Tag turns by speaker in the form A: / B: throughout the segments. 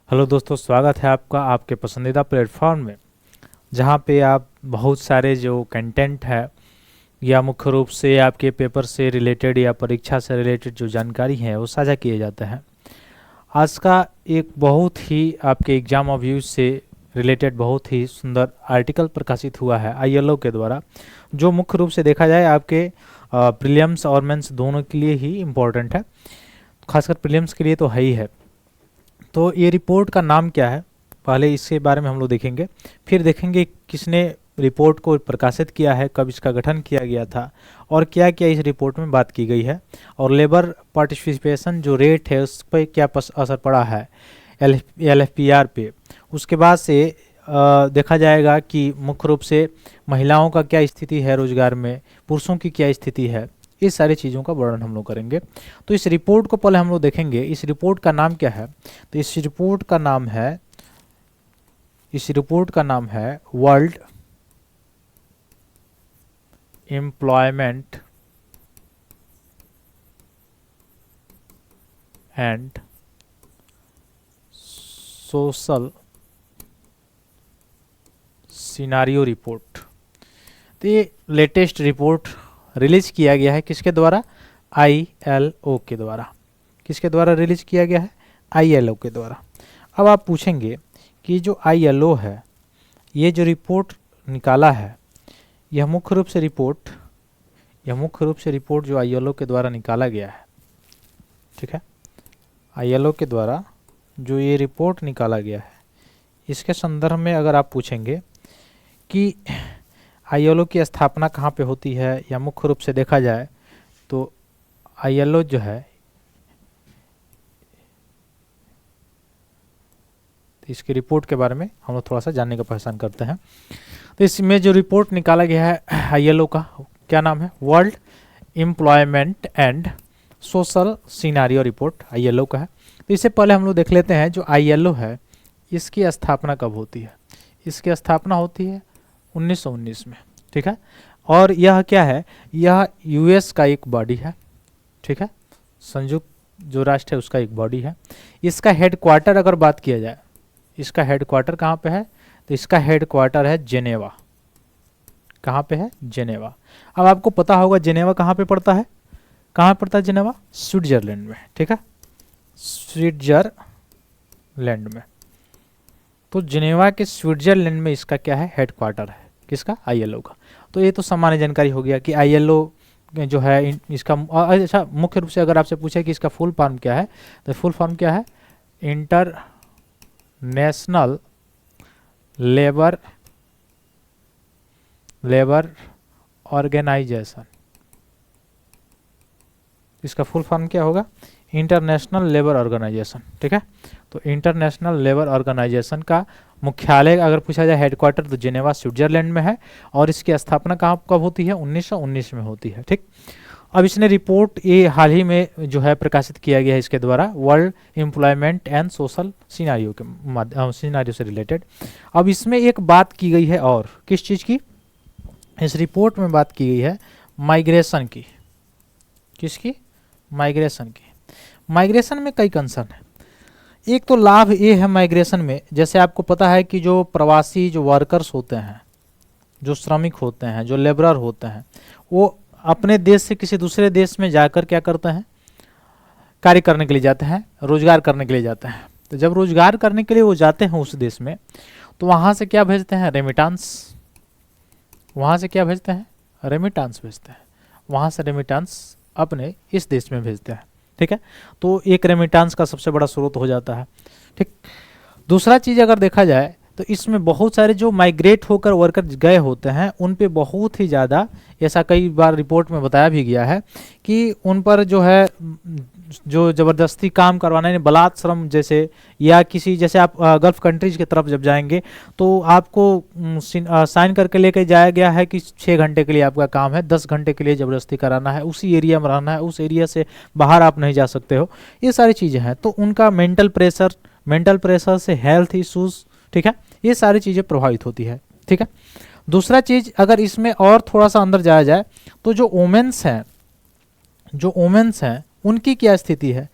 A: Hello दोस्तों, स्वागत है आपका आपके पसंदीदा प्लेटफॉर्म में, जहां पे आप बहुत सारे जो कंटेंट है या मुख्य रूप से आपके पेपर से रिलेटेड या परीक्षा से रिलेटेड जो जानकारी है वो साझा किए जाते हैं। आज का एक बहुत ही आपके एग्जाम ऑफ यूज से रिलेटेड बहुत ही सुंदर आर्टिकल प्रकाशित हुआ है आईएलओ के द्वारा, जो मुख्य रूप से देखा जाए आपके प्रीलिम्स और मेंस दोनों के लिए ही इम्पोर्टेंट है। खासकर प्रीलिम्स के लिए तो है ही है। तो ये रिपोर्ट का नाम क्या है, पहले इसके बारे में हम लोग देखेंगे, फिर देखेंगे किसने रिपोर्ट को प्रकाशित किया है, कब इसका गठन किया गया था और क्या क्या इस रिपोर्ट में बात की गई है, और लेबर पार्टिसिपेशन जो रेट है उस पर क्या असर पड़ा है एलएफपीआर पे। उसके बाद से देखा जाएगा कि मुख्य रूप से महिलाओं का क्या स्थिति है रोजगार में, पुरुषों की क्या स्थिति है, इस सारी चीज़ों का वर्णन हम लोग करेंगे। तो इस रिपोर्ट को पहले हम लोग देखेंगे, इस रिपोर्ट का नाम क्या है। तो इस रिपोर्ट का नाम है world employment and social scenario report. तो ये लेटेस्ट रिपोर्ट रिलीज किया गया है किसके द्वारा, आईएलओ के द्वारा। किसके द्वारा रिलीज किया गया है, आईएलओ के द्वारा। अब आप पूछेंगे कि जो आईएलओ है, ये जो रिपोर्ट निकाला है, यह मुख्य रूप से रिपोर्ट जो आईएलओ के द्वारा निकाला गया है, ठीक है, आईएलओ के द्वारा जो ये रिपोर्ट निकाला गया है, इसके संदर्भ में अगर आप पूछेंगे कि आईएलओ की स्थापना कहाँ पे होती है, या मुख्य रूप से देखा जाए तो आईएलओ जो है, तो इसकी रिपोर्ट के बारे में हम लोग थोड़ा सा जानने का पहचान करते हैं। तो इसमें जो रिपोर्ट निकाला गया है आईएलओ का, क्या नाम है, world employment and social scenario report ILO का है। तो इससे पहले हम लोग देख लेते हैं जो आईएलओ है इसकी स्थापना कब होती है। इसकी स्थापना होती है 1919 में, ठीक है। और यह क्या है, यह यूएस का एक बॉडी है, ठीक है, संयुक्त जो राष्ट्र है उसका एक बॉडी है। इसका हेडक्वार्टर अगर बात किया जाए, इसका हेडक्वार्टर कहाँ पे है, तो इसका हेडक्वार्टर है जेनेवा। कहाँ पे है, जेनेवा। अब आपको पता होगा जेनेवा कहाँ पे पड़ता है, कहाँ पड़ता है जेनेवा, स्विट्जरलैंड में, ठीक है, स्विट्जरलैंड में। तो जेनेवा के स्विट्जरलैंड में इसका क्या है, हेडक्वार्टर है, किसका, आईएलओ का। तो ये तो सामान्य जानकारी हो गया कि आईएलओ जो है इसका अच्छा, मुख्य रूप से अगर आपसे पूछे कि इसका फुल फॉर्म क्या है, तो फुल फॉर्म क्या है, इंटरनेशनल लेबर ऑर्गेनाइजेशन। इसका फुल फॉर्म क्या होगा, इंटरनेशनल लेबर ऑर्गेनाइजेशन, ठीक है। तो इंटरनेशनल लेबर ऑर्गेनाइजेशन का मुख्यालय अगर पूछा जाए, हेडक्वार्टर, तो जेनेवा स्विट्जरलैंड में है। और इसकी स्थापना कब होती है, 1919 में होती है, ठीक। अब इसने रिपोर्ट ये हाल ही में जो है प्रकाशित किया गया है इसके द्वारा, world employment and social scenario के सिनारियो से रिलेटेड। अब इसमें एक बात की गई है, और किस चीज़ की, इस रिपोर्ट में बात की गई है माइग्रेशन की। किसकी, माइग्रेशन की। माइग्रेशन में कई कंसर्न है। एक तो लाभ ये है माइग्रेशन में, जैसे आपको पता है कि जो प्रवासी जो वर्कर्स होते हैं, जो श्रमिक होते हैं, जो लेबरर होते हैं, वो अपने देश से किसी दूसरे देश में जाकर क्या करते हैं, कार्य करने के लिए जाते हैं, रोजगार करने के लिए जाते हैं। तो जब रोजगार करने के लिए वो जाते हैं उस देश में, तो वहाँ से क्या भेजते हैं, रेमिटांस। वहाँ से क्या भेजते हैं, रेमिटांस भेजते हैं। वहाँ से रेमिटांस अपने इस देश में भेजते हैं, ठीक है। तो एक रेमिटांस का सबसे बड़ा स्रोत हो जाता है, ठीक। दूसरा चीज़ अगर देखा जाए तो इसमें बहुत सारे जो माइग्रेट होकर वर्कर गए होते हैं उन पे बहुत ही ज़्यादा, ऐसा कई बार रिपोर्ट में बताया भी गया है कि उन पर जो है जो ज़बरदस्ती काम करवाना, यानी बलात् श्रम जैसे, या किसी जैसे आप गल्फ़ कंट्रीज़ की तरफ जब जाएंगे तो आपको साइन करके लेके जाया गया है कि 6 घंटे के लिए आपका काम है, 10 घंटे के लिए ज़बरदस्ती कराना है, उसी एरिया में रहना है, उस एरिया से बाहर आप नहीं जा सकते हो। ये सारी चीज़ें हैं। तो उनका मेंटल प्रेशर से हेल्थ इशूज़, ठीक है, ये सारी चीज़ें प्रभावित होती है, ठीक है। दूसरा चीज़ अगर इसमें और थोड़ा सा अंदर जाया जाए तो जो वोमेन्स हैं उनकी क्या स्थिति है।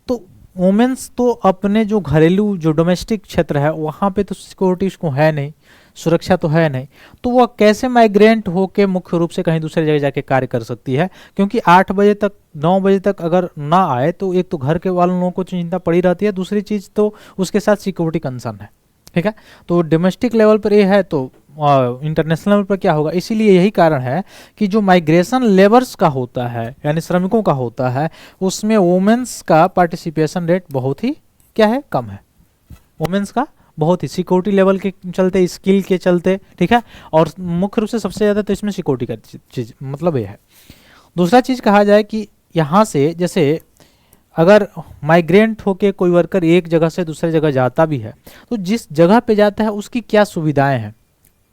A: तो वुमेन्स तो अपने जो घरेलू जो डोमेस्टिक क्षेत्र है वहाँ पे तो सिक्योरिटी उसको है नहीं, सुरक्षा तो है नहीं, तो वह कैसे माइग्रेंट होके मुख्य रूप से कहीं दूसरी जगह जाके कार्य कर सकती है? क्योंकि 8 बजे तक 9 बजे तक अगर ना आए तो एक तो घर के वालों लोगों को चिंता पड़ी रहती है, दूसरी चीज़ तो उसके साथ सिक्योरिटी कंसर्न है, ठीक है। तो डोमेस्टिक लेवल पर ये है, तो इंटरनेशनल लेवल पर क्या होगा? इसीलिए यही कारण है कि जो माइग्रेशन लेबर्स का होता है यानी श्रमिकों का होता है उसमें वुमेन्स का पार्टिसिपेशन रेट बहुत ही क्या है, कम है। वुमेन्स का बहुत ही सिक्योरिटी लेवल के चलते, स्किल के चलते, ठीक है। और मुख्य रूप से सबसे ज़्यादा तो इसमें सिक्योरिटी का चीज़ मतलब ये है। दूसरा चीज़ कहा जाए कि यहाँ से जैसे अगर माइग्रेंट होके कोई वर्कर एक जगह से दूसरी जगह जाता भी है तो जिस जगह पे जाता है उसकी क्या सुविधाएं हैं।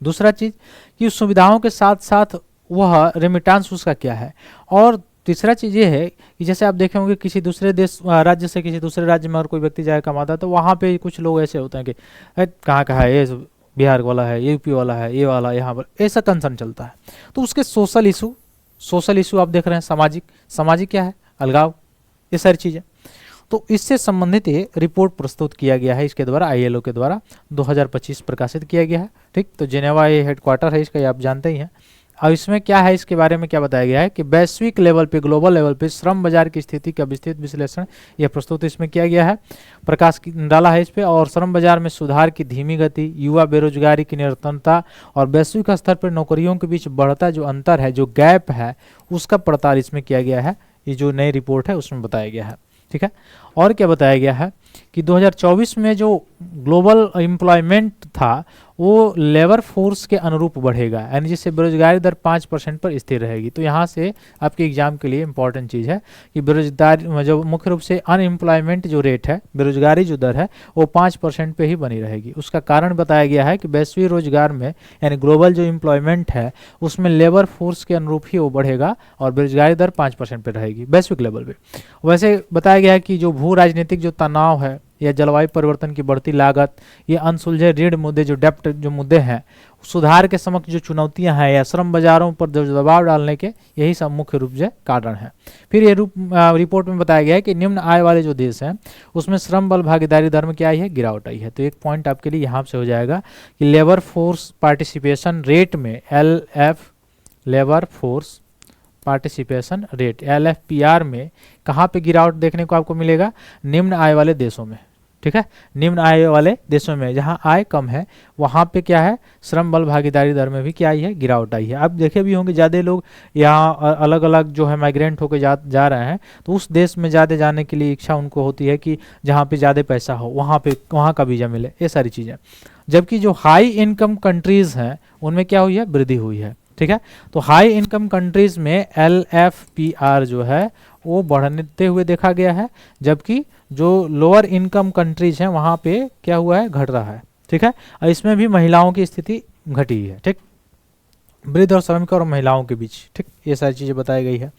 A: दूसरा चीज़ कि उस सुविधाओं के साथ साथ वह रेमिटेंस उसका क्या है। और तीसरा चीज़ ये है कि जैसे आप देखे होंगे किसी दूसरे देश राज्य से किसी दूसरे राज्य में अगर कोई व्यक्ति जाए कमाता है तो वहाँ पे कुछ लोग ऐसे होते हैं कि कहाँ कहाँ है, ये बिहार वाला है, ये यूपी वाला है, ये वाला यहाँ पर, ऐसा कंसर्न चलता है। तो उसके सोशल इशू आप देख रहे हैं, सामाजिक क्या है, अलगाव, ये सारी चीज़ें। तो इससे संबंधित ये रिपोर्ट प्रस्तुत किया गया है इसके द्वारा, ILO के द्वारा 2025 प्रकाशित किया गया है, ठीक। तो जेनेवा ये हेडक्वार्टर है इसका, ये आप जानते ही हैं। अब इसमें क्या है, इसके बारे में क्या बताया गया है कि वैश्विक लेवल पे, ग्लोबल लेवल पे श्रम बाजार की स्थिति का विस्तृत विश्लेषण यह प्रस्तुत इसमें किया गया है, प्रकाश डाला है इस पे। और श्रम बाजार में सुधार की धीमी गति, युवा बेरोजगारी की निरंतरता और वैश्विक स्तर पर नौकरियों के बीच बढ़ता जो अंतर है, जो गैप है, उसका पड़ताल इसमें किया गया है। ये जो नई रिपोर्ट है उसमें बताया गया है, ठीक है। और क्या बताया गया है कि 2024 में जो ग्लोबल एम्प्लॉयमेंट था वो लेबर फोर्स के अनुरूप बढ़ेगा, यानी जिससे बेरोजगारी दर 5% पर स्थिर रहेगी। तो यहाँ से आपके एग्जाम के लिए इंपॉर्टेंट चीज़ है कि बेरोजगारी जो मुख्य रूप से अनएम्प्लॉयमेंट जो रेट है, बेरोजगारी जो दर है वो 5% पे ही बनी रहेगी। उसका कारण बताया गया है कि वैश्विक रोजगार में यानी ग्लोबल जो एम्प्लॉयमेंट है उसमें लेबर फोर्स के अनुरूप ही वो बढ़ेगा और बेरोजगारी दर 5% पर रहेगी वैश्विक लेवल पे। वैसे बताया गया है कि जो भू राजनीतिक जो तनाव है या जलवायु परिवर्तन की बढ़ती लागत, ये अनसुलझे ऋण मुद्दे, जो डेप्ट जो मुद्दे हैं, सुधार के समक्ष जो चुनौतियां हैं या श्रम बाजारों पर जो दबाव डालने के, यही सब मुख्य रूप से कारण है। फिर ये रिपोर्ट में बताया गया है कि निम्न आय वाले जो देश हैं उसमें श्रम बल भागीदारी दर में क्या आई है, गिरावट आई है। तो एक पॉइंट आपके लिए यहाँ से हो जाएगा कि लेबर फोर्स पार्टिसिपेशन रेट में LF labour force participation rate LFPR में कहाँ पे गिरावट देखने को आपको मिलेगा, निम्न आय वाले देशों में, ठीक है। निम्न आय वाले देशों में जहां आय कम है वहां पे क्या है, श्रम बल भागीदारी दर में भी क्या आई है, गिरावट आई है। आप देखे भी होंगे ज़्यादा लोग यहाँ अलग अलग जो है माइग्रेंट होकर जा रहे हैं तो उस देश में ज़्यादा जाने के लिए इच्छा उनको होती है कि जहाँ पे ज़्यादा पैसा हो वहाँ का वीज़ा मिले, ये सारी चीज़ें। जबकि जो हाई इनकम कंट्रीज़ हैं उनमें क्या हुई है, वृद्धि हुई है, ठीक है। तो हाई इनकम कंट्रीज़ में LFPR जो है वो बढ़ते हुए देखा गया है, जबकि जो लोअर इनकम कंट्रीज हैं वहाँ पे क्या हुआ है, घट रहा है, ठीक है। और इसमें भी महिलाओं की स्थिति घटी है, ठीक, वृद्ध और श्रमिक और महिलाओं के बीच, ठीक, ये सारी चीज़ें बताई गई है।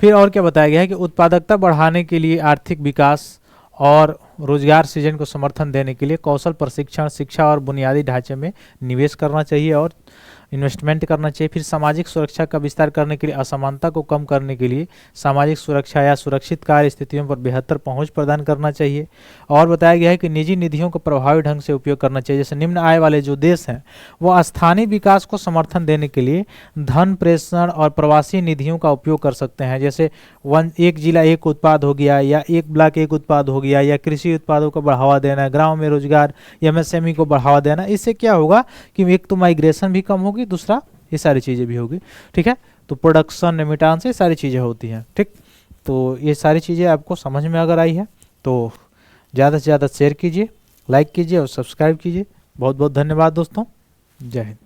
A: फिर और क्या बताया गया है कि उत्पादकता बढ़ाने के लिए आर्थिक विकास और रोजगार सृजन को समर्थन देने के लिए कौशल प्रशिक्षण, शिक्षा और बुनियादी ढांचे में निवेश करना चाहिए और इन्वेस्टमेंट करना चाहिए। फिर सामाजिक सुरक्षा का विस्तार करने के लिए, असमानता को कम करने के लिए सामाजिक सुरक्षा या सुरक्षित कार्य स्थितियों पर बेहतर पहुंच प्रदान करना चाहिए। और बताया गया है कि निजी निधियों को प्रभावी ढंग से उपयोग करना चाहिए। जैसे निम्न आय वाले जो देश हैं वो स्थानीय विकास को समर्थन देने के लिए धन प्रेषण और प्रवासी निधियों का उपयोग कर सकते हैं। जैसे एक जिला एक उत्पाद हो गया, या एक ब्लॉक एक उत्पाद हो गया, या कृषि उत्पादों को बढ़ावा देना, गाँव में रोजगार, MSME को बढ़ावा देना। इससे क्या होगा कि एक तो माइग्रेशन भी कम होगी, दूसरा ये सारी चीज़ें भी होगी, ठीक है। तो प्रोडक्शन, रेमिटेंस, ये सारी चीज़ें होती हैं, ठीक। तो ये सारी चीज़ें आपको समझ में अगर आई है तो ज़्यादा से ज़्यादा शेयर कीजिए, लाइक कीजिए और सब्सक्राइब कीजिए। बहुत बहुत धन्यवाद दोस्तों, जय हिंद।